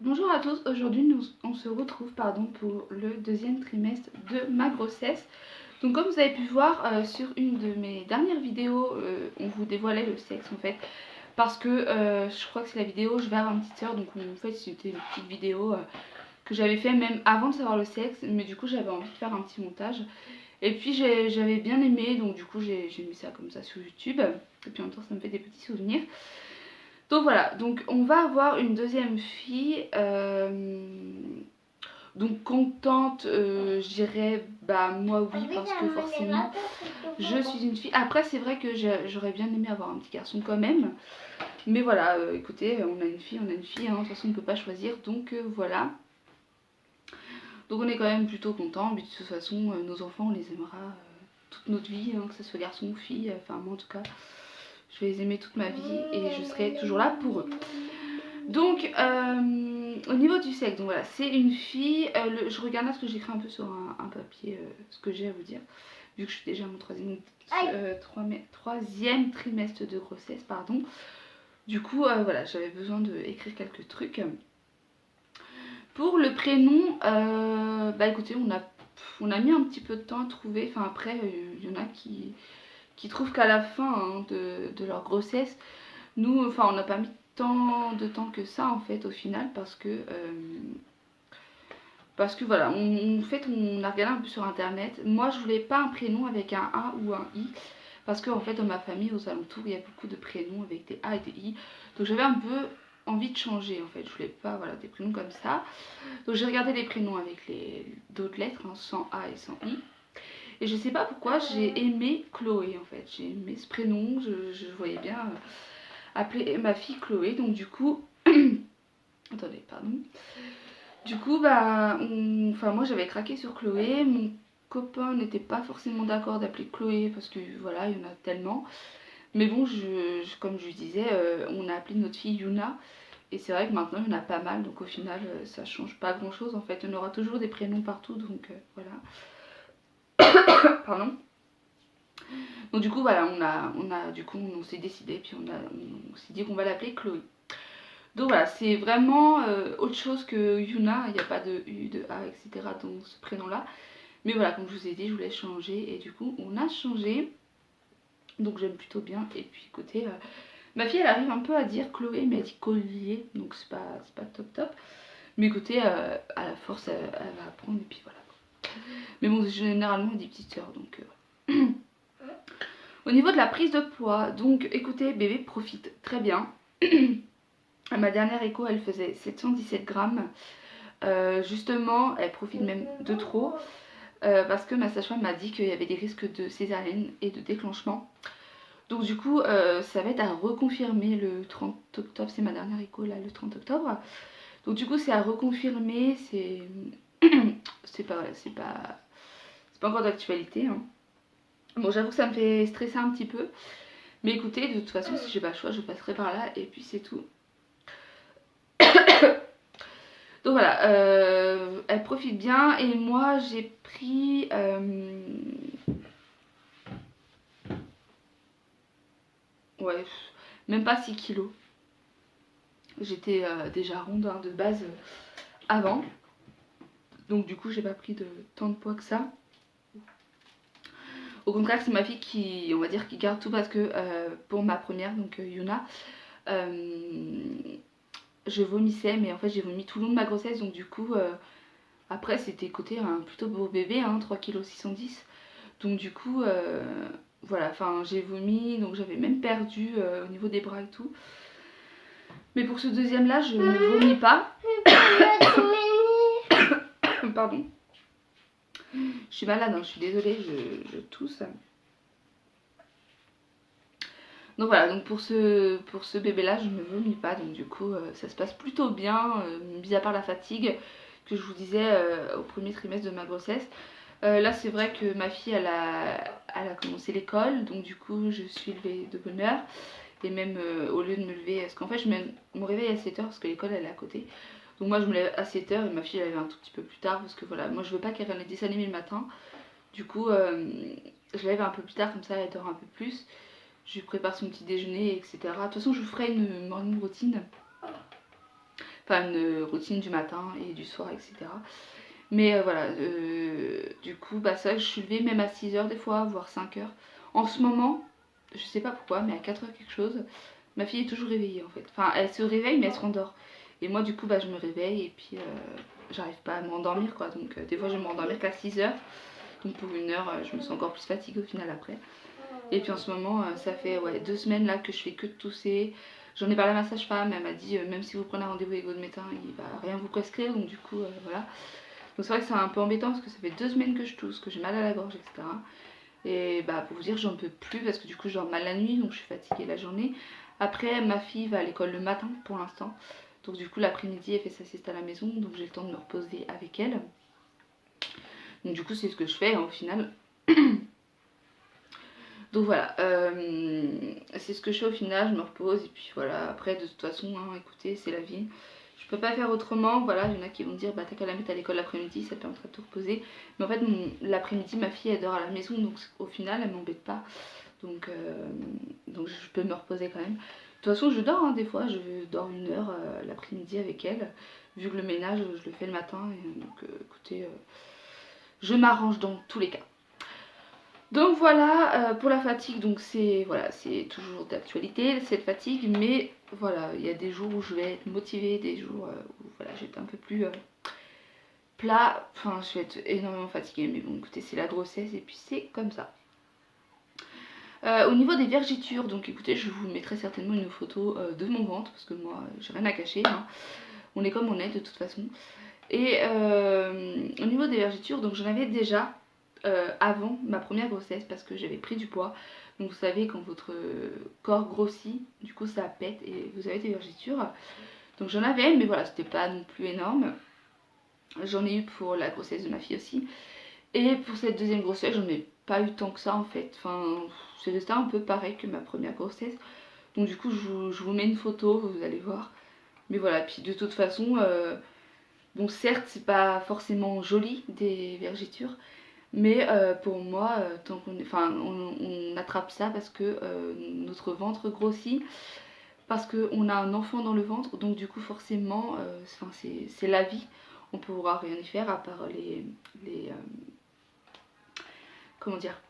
Bonjour à tous, aujourd'hui on se retrouve pour le deuxième trimestre de ma grossesse. Donc comme vous avez pu voir sur une de mes dernières vidéos, on vous dévoilait le sexe en fait. Parce que je crois que c'est la vidéo Je vais avoir une petite soeur, donc en fait c'était une petite vidéo que j'avais fait même avant de savoir le sexe. Mais du coup j'avais envie de faire un petit montage. Et puis j'avais bien aimé, donc du coup j'ai mis ça comme ça sur YouTube. Et puis en même temps ça me fait des petits souvenirs. Donc voilà, donc on va avoir une deuxième fille. Donc contente, je dirais bah moi oui, parce que forcément je suis une fille. Après c'est vrai que j'aurais bien aimé avoir un petit garçon quand même. Mais voilà, écoutez, on a une fille, hein, de toute façon on ne peut pas choisir. Donc voilà. Donc on est quand même plutôt content. Mais de toute façon nos enfants on les aimera toute notre vie, hein, que ce soit garçon ou fille. Enfin moi en tout cas je vais les aimer toute ma vie et je serai toujours là pour eux. Donc, au niveau du sexe, donc voilà, c'est une fille. Je regarde là ce que j'écris un peu sur un papier, ce que j'ai à vous dire, vu que je suis déjà à mon troisième trimestre de grossesse, pardon. Du coup, voilà, j'avais besoin d'écrire quelques trucs. Pour le prénom, bah écoutez, on a mis un petit peu de temps à trouver. Enfin, après, il y en a qui trouvent qu'à la fin hein, de leur grossesse, nous, enfin, on n'a pas mis tant de temps que ça en fait au final parce que voilà, en fait on a regardé un peu sur internet. Moi je voulais pas un prénom avec un A ou un I parce que en fait dans ma famille aux alentours il y a beaucoup de prénoms avec des A et des I. Donc j'avais un peu envie de changer en fait, je voulais pas voilà, des prénoms comme ça. Donc j'ai regardé les prénoms avec d'autres lettres, hein, sans A et sans I. Et je sais pas pourquoi j'ai aimé Chloé en fait, j'ai aimé ce prénom, je voyais bien appeler ma fille Chloé. Donc du coup, attendez, pardon. Du coup, bah, enfin moi j'avais craqué sur Chloé. Mon copain n'était pas forcément d'accord d'appeler Chloé parce que voilà, il y en a tellement. Mais bon, comme je lui disais, on a appelé notre fille Yuna. Et c'est vrai que maintenant il y en a pas mal, donc au final ça change pas grand chose en fait. Il y en aura toujours des prénoms partout, donc voilà. Pardon. Donc du coup voilà, du coup on s'est décidé, puis on s'est dit qu'on va l'appeler Chloé. Donc voilà, c'est vraiment autre chose que Yuna, il n'y a pas de U, de A, etc. dans ce prénom-là. Mais voilà, comme je vous ai dit, je voulais changer et du coup on a changé. Donc j'aime plutôt bien. Et puis écoutez, ma fille elle arrive un peu à dire Chloé, mais elle dit Collier, donc c'est pas top top. Mais écoutez, à la force elle va apprendre et puis voilà. Mais bon, généralement elle dit petite sœur, donc... Au niveau de la prise de poids, donc écoutez, bébé profite très bien. Ma dernière écho, elle faisait 717 grammes. Justement, elle profite même de trop parce que ma sage-femme m'a dit qu'il y avait des risques de césarienne et de déclenchement. Donc du coup, ça va être à reconfirmer le 30 octobre. C'est ma dernière écho là, le 30 octobre. Donc du coup, c'est à reconfirmer. C'est pas encore d'actualité. Hein. Bon, j'avoue que ça me fait stresser un petit peu. Mais écoutez, de toute façon, si j'ai pas le choix, je passerai par là et puis c'est tout. Donc voilà, elle profite bien et moi j'ai pris ouais, même pas 6 kilos. J'étais déjà ronde hein, de base avant. Donc du coup j'ai pas pris de tant de poids que ça. Au contraire c'est ma fille qui, on va dire, qui garde tout parce que pour ma première, donc Yuna, je vomissais mais en fait j'ai vomi tout le long de ma grossesse. Donc du coup après c'était côté un plutôt beau bébé, hein, 3,610 kg. Donc du coup, voilà, enfin j'ai vomi, donc j'avais même perdu au niveau des bras et tout. Mais pour ce deuxième là, je ne vomis pas. Pardon. Je suis malade, hein, je suis désolée, je tousse. Donc voilà, donc pour ce bébé là, je ne vomis pas, donc du coup ça se passe plutôt bien, mis à part la fatigue que je vous disais au premier trimestre de ma grossesse. Là c'est vrai que ma fille elle a commencé l'école, donc du coup je suis levée de bonne heure. Et même au lieu de me lever, parce qu'en fait je me réveille à 7h parce que l'école elle est à côté. Donc moi je me lève à 7h et ma fille elle lève un tout petit peu plus tard parce que voilà, moi je veux pas qu'elle regarde les dessins animés le matin. Du coup je lève un peu plus tard, comme ça elle dort un peu plus. Je lui prépare son petit déjeuner, etc. De toute façon je vous ferai une morning routine. enfin une routine du matin et du soir, etc. Mais voilà, du coup, bah ça, je suis levée même à 6h des fois, voire 5h. En ce moment, je sais pas pourquoi, mais à 4h quelque chose, ma fille est toujours réveillée en fait. Enfin, elle se réveille, mais elle se rendort. Et moi, du coup, bah je me réveille et puis j'arrive pas à m'endormir quoi. Donc, des fois, je vais m'endormir qu'à 6h. Donc, pour 1 heure, je me sens encore plus fatiguée au final après. Et puis en ce moment, ça fait ouais, 2 semaines là que je fais que de tousser. J'en ai parlé à ma sage-femme, elle m'a dit même si vous prenez un rendez-vous avec votre médecin, il va rien vous prescrire. Donc, du coup, voilà. Donc c'est vrai que c'est un peu embêtant parce que ça fait 2 semaines que je tousse, que j'ai mal à la gorge, etc. Et bah pour vous dire, j'en peux plus parce que du coup je dors mal la nuit, donc je suis fatiguée la journée. Après, ma fille va à l'école le matin pour l'instant. Donc du coup l'après-midi, elle fait sa sieste à la maison, donc j'ai le temps de me reposer avec elle. Donc du coup c'est ce que je fais hein, au final. Donc voilà, c'est ce que je fais au final, je me repose et puis voilà, après de toute façon, hein, écoutez, c'est la vie. Je peux pas faire autrement, voilà, il y en a qui vont dire bah t'as qu'à la mettre à l'école l'après-midi, ça te permettra de te reposer. Mais en fait l'après-midi ma fille elle dort à la maison donc au final elle m'embête pas. Donc, donc je peux me reposer quand même. De toute façon je dors hein, des fois, je dors 1 heure l'après-midi avec elle. Vu que le ménage je le fais le matin, et, donc écoutez, je m'arrange dans tous les cas. Donc voilà pour la fatigue, donc c'est voilà, c'est toujours d'actualité cette fatigue, mais voilà, il y a des jours où je vais être motivée, des jours où voilà, je vais être un peu plus plat, enfin je vais être énormément fatiguée, mais bon écoutez c'est la grossesse et puis c'est comme ça. Au niveau des vergitures, donc écoutez je vous mettrai certainement une photo de mon ventre, parce que moi j'ai rien à cacher, hein. On est comme on est de toute façon. Et au niveau des vergitures, donc j'en avais déjà avant ma première grossesse parce que j'avais pris du poids. Donc vous savez quand votre corps grossit, du coup ça pète et vous avez des vergitures. Donc j'en avais, mais voilà, c'était pas non plus énorme. J'en ai eu pour la grossesse de ma fille aussi. Et pour cette deuxième grossesse, j'en ai pas eu tant que ça en fait. Enfin, c'est resté un peu pareil que ma première grossesse. Donc du coup, je vous mets une photo, vous allez voir. Mais voilà, puis de toute façon, bon certes, c'est pas forcément joli des vergitures. Mais pour moi, tant qu'on est, enfin, on attrape ça parce que notre ventre grossit, parce qu'on a un enfant dans le ventre, donc du coup forcément, c'est la vie. On ne pourra rien y faire à part comment dire,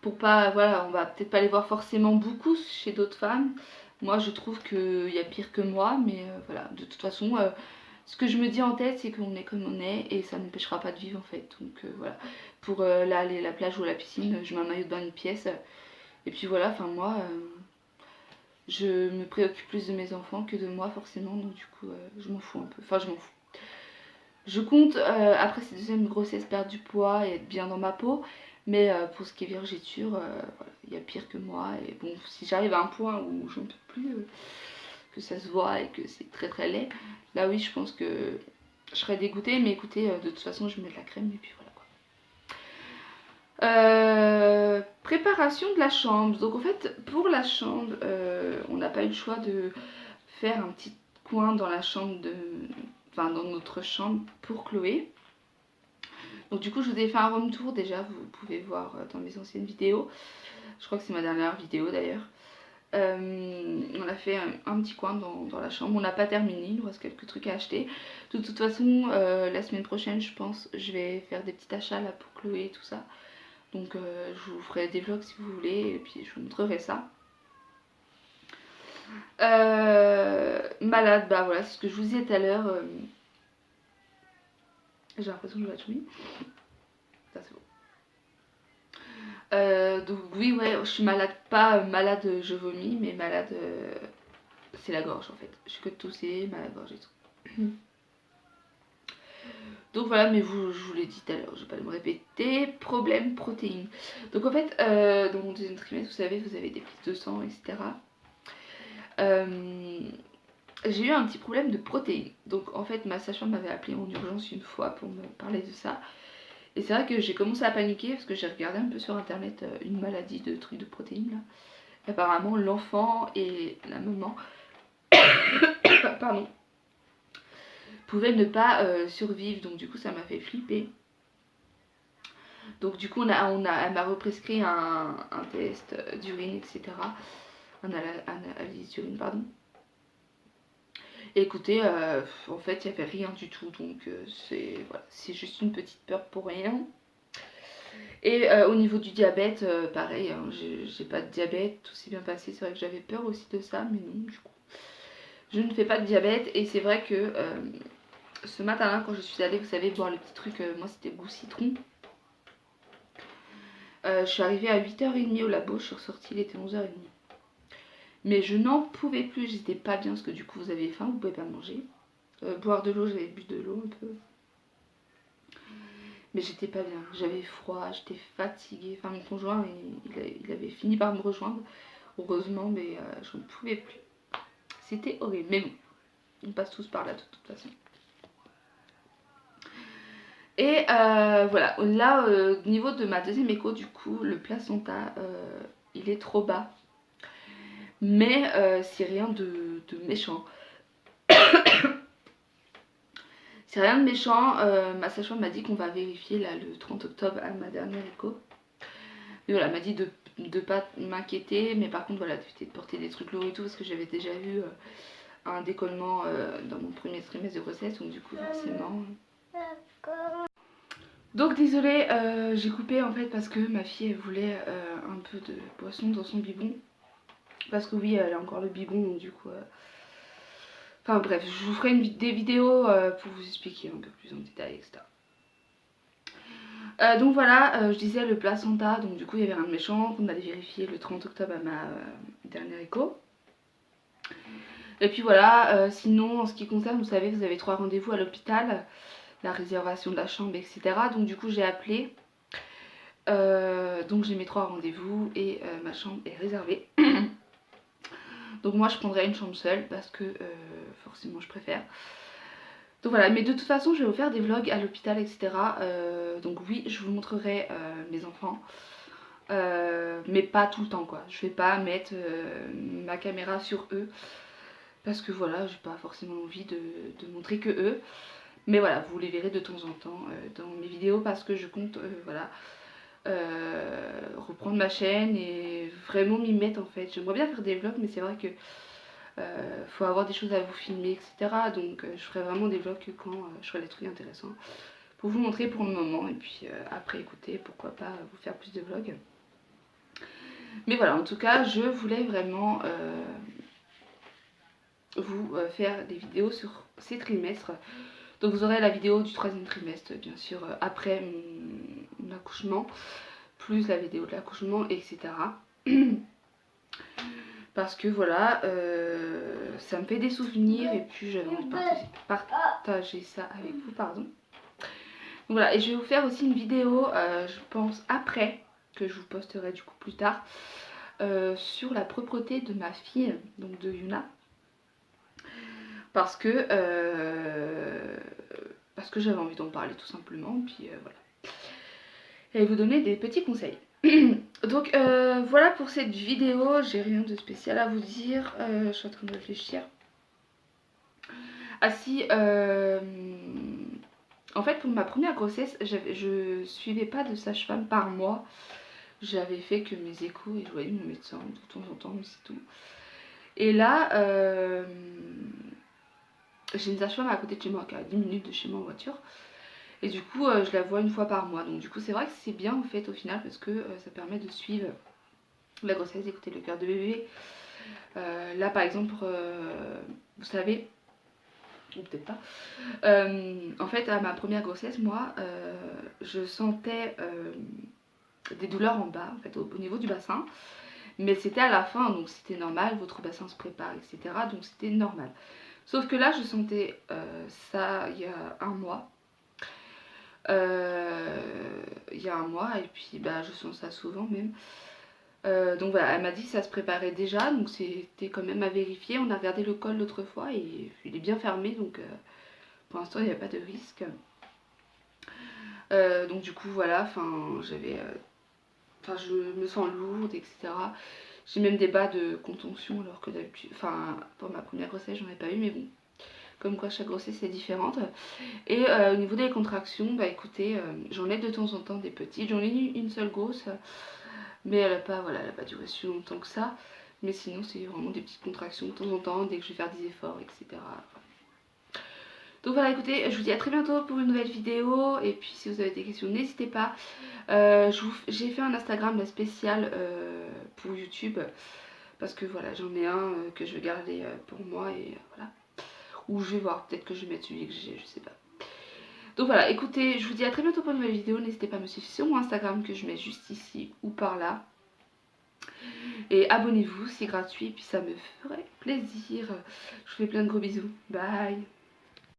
pour pas, voilà, on va peut-être pas les voir forcément beaucoup chez d'autres femmes. Moi, je trouve qu'il y a pire que moi, mais voilà, de toute façon, ce que je me dis en tête, c'est qu'on est comme on est et ça n'empêchera pas de vivre en fait. Donc voilà, pour là, aller à la plage ou à la piscine, je mets un maillot de bain une pièce. Et puis voilà, enfin moi, je me préoccupe plus de mes enfants que de moi forcément. Donc du coup, je m'en fous un peu. Enfin, je m'en fous. Je compte, après cette deuxième grossesse, perdre du poids et être bien dans ma peau. Mais pour ce qui est vergeture, voilà, il y a pire que moi. Et bon, si j'arrive à un point où je ne peux plus, que ça se voit et que c'est très très laid, là oui, je pense que je serais dégoûtée. Mais écoutez, de toute façon, je vais mettre de la crème et puis voilà quoi. Préparation de la chambre. Donc en fait, pour la chambre, on n'a pas eu le choix de faire un petit coin dans la chambre enfin dans notre chambre pour Chloé. Donc du coup je vous ai fait un room tour déjà, vous pouvez voir dans mes anciennes vidéos. Je crois que c'est ma dernière vidéo d'ailleurs. On a fait un petit coin dans la chambre, on n'a pas terminé, il nous reste quelques trucs à acheter. De toute façon la semaine prochaine je pense je vais faire des petits achats là pour Chloé et tout ça. Donc je vous ferai des vlogs si vous voulez et puis je vous montrerai ça. Malade, bah voilà, c'est ce que je vous disais tout à l'heure. J'ai l'impression que je vais être chouie. Ça c'est bon. Donc oui, ouais, je suis malade, pas malade je vomis, mais malade c'est la gorge en fait. Je suis que de tousser, mal à la gorge et tout. Donc voilà, mais je vous l'ai dit tout à l'heure, je vais pas me répéter. Problème protéines. Donc en fait, dans mon deuxième trimestre, vous savez, vous avez des prises de sang, etc. J'ai eu un petit problème de protéines. Donc en fait, ma sage-femme m'avait appelé en urgence une fois pour me parler de ça. Et c'est vrai que j'ai commencé à paniquer parce que j'ai regardé un peu sur internet une maladie de trucs de protéines là. Apparemment l'enfant et la maman pardon, pouvaient ne pas survivre, donc du coup ça m'a fait flipper. Donc du coup elle m'a represcrit un test d'urine, etc. Un analyse d'urine, pardon. Écoutez, en fait, il n'y avait rien du tout, donc voilà, c'est juste une petite peur pour rien. Et au niveau du diabète, pareil, hein, j'ai pas de diabète, tout s'est bien passé. C'est vrai que j'avais peur aussi de ça, mais non, du coup, je ne fais pas de diabète. Et c'est vrai que ce matin-là, quand je suis allée, vous savez, boire le petit truc, moi c'était goût citron. Je suis arrivée à 8h30 au labo, je suis ressortie, il était 11h30. Mais je n'en pouvais plus, j'étais pas bien parce que du coup vous avez faim, vous pouvez pas manger. Boire de l'eau, j'avais bu de l'eau un peu. Mais j'étais pas bien, j'avais froid, j'étais fatiguée. Enfin, mon conjoint, il avait fini par me rejoindre, heureusement, mais je ne pouvais plus. C'était horrible, mais bon, on passe tous par là de toute façon. Et voilà, là, au niveau de ma deuxième écho, du coup, le placenta, il est trop bas. Mais c'est rien de méchant. C'est rien de méchant, ma sage-femme m'a dit qu'on va vérifier là le 30 octobre à ma dernière écho. Mais voilà, elle m'a dit de ne pas m'inquiéter, mais par contre voilà, d'éviter de porter des trucs lourds et tout, parce que j'avais déjà eu un décollement dans mon premier trimestre de grossesse, donc du coup forcément. Donc désolée, j'ai coupé en fait parce que ma fille elle voulait un peu de boisson dans son biberon. Parce que oui, elle a encore le biberon, donc du coup... Enfin bref, je vous ferai des vidéos pour vous expliquer un peu plus en détail, etc. Donc voilà, je disais le placenta, donc du coup il y avait rien de méchant, on allait vérifier le 30 octobre à ma dernière écho. Et puis voilà, sinon en ce qui concerne, vous savez, vous avez 3 rendez-vous à l'hôpital, la réservation de la chambre, etc. Donc du coup j'ai appelé, donc j'ai mes 3 rendez-vous et ma chambre est réservée. Donc moi je prendrai une chambre seule parce que forcément je préfère. Donc voilà, mais de toute façon je vais vous faire des vlogs à l'hôpital, etc. Donc oui, je vous montrerai mes enfants. Mais pas tout le temps quoi. Je vais pas mettre ma caméra sur eux. Parce que voilà, j'ai pas forcément envie de montrer que eux. Mais voilà, vous les verrez de temps en temps dans mes vidéos parce que je compte voilà, reprendre ma chaîne et vraiment m'y mettre en fait. J'aimerais bien faire des vlogs mais c'est vrai que faut avoir des choses à vous filmer, etc. Donc je ferai vraiment des vlogs que quand je ferai des trucs intéressants pour vous montrer pour le moment. Et puis après écoutez, pourquoi pas vous faire plus de vlogs. Mais voilà, en tout cas, je voulais vraiment vous faire des vidéos sur ces trimestres. Donc vous aurez la vidéo du 3e trimestre, bien sûr, après mon accouchement, plus la vidéo de l'accouchement, etc. Parce que voilà, ça me fait des souvenirs et puis j'avais envie de partager ça avec vous, pardon. Donc voilà, et je vais vous faire aussi une vidéo, je pense, après, que je vous posterai du coup plus tard, sur la propreté de ma fille, donc de Yuna. Parce que j'avais envie d'en parler tout simplement, puis voilà. Et vous donner des petits conseils. Donc voilà pour cette vidéo, j'ai rien de spécial à vous dire, je suis en train de réfléchir. Ah si, en fait pour ma première grossesse, je suivais pas de sage-femme par mois. J'avais fait que mes échos et je voyais mon médecin de temps en temps, mais c'est tout. Et là, j'ai une sage-femme à côté de chez moi, qui est à 10 minutes de chez moi en voiture. Et du coup, je la vois une fois par mois. Donc du coup, c'est vrai que c'est bien en fait au final parce que ça permet de suivre la grossesse, d'écouter le cœur de bébé. Là par exemple, vous savez, ou peut-être pas, en fait à ma première grossesse, moi, je sentais des douleurs en bas, en fait, au niveau du bassin. Mais c'était à la fin, donc c'était normal, votre bassin se prépare, etc. Donc c'était normal. Sauf que là, je sentais ça il y a un mois. Il y a un mois, et puis bah, je sens ça souvent même. Donc voilà, elle m'a dit que ça se préparait déjà, donc c'était quand même à vérifier. On a regardé le col l'autre fois et il est bien fermé, donc pour l'instant il n'y a pas de risque. Donc du coup voilà, je me sens lourde, etc. J'ai même des bas de contention alors que d'habitude, pour ma première grossesse j'en ai pas eu, mais bon, comme quoi chaque grossesse est différente. Et au niveau des contractions, bah écoutez, j'en ai de temps en temps des petites, j'en ai eu une seule grosse, mais elle a pas duré si longtemps que ça. Mais sinon c'est vraiment des petites contractions de temps en temps dès que je vais faire des efforts, etc. Donc voilà, écoutez, je vous dis à très bientôt pour une nouvelle vidéo. Et puis si vous avez des questions, n'hésitez pas. J'ai fait un Instagram là, spécial pour YouTube. Parce que voilà, j'en ai un que je vais garder pour moi. Et voilà. Ou je vais voir, peut-être que je vais mettre celui que j'ai, je sais pas. Donc voilà, écoutez, je vous dis à très bientôt pour une nouvelle vidéo. N'hésitez pas à me suivre sur mon Instagram que je mets juste ici ou par là. Et abonnez-vous, c'est gratuit. Et puis ça me ferait plaisir. Je vous fais plein de gros bisous. Bye.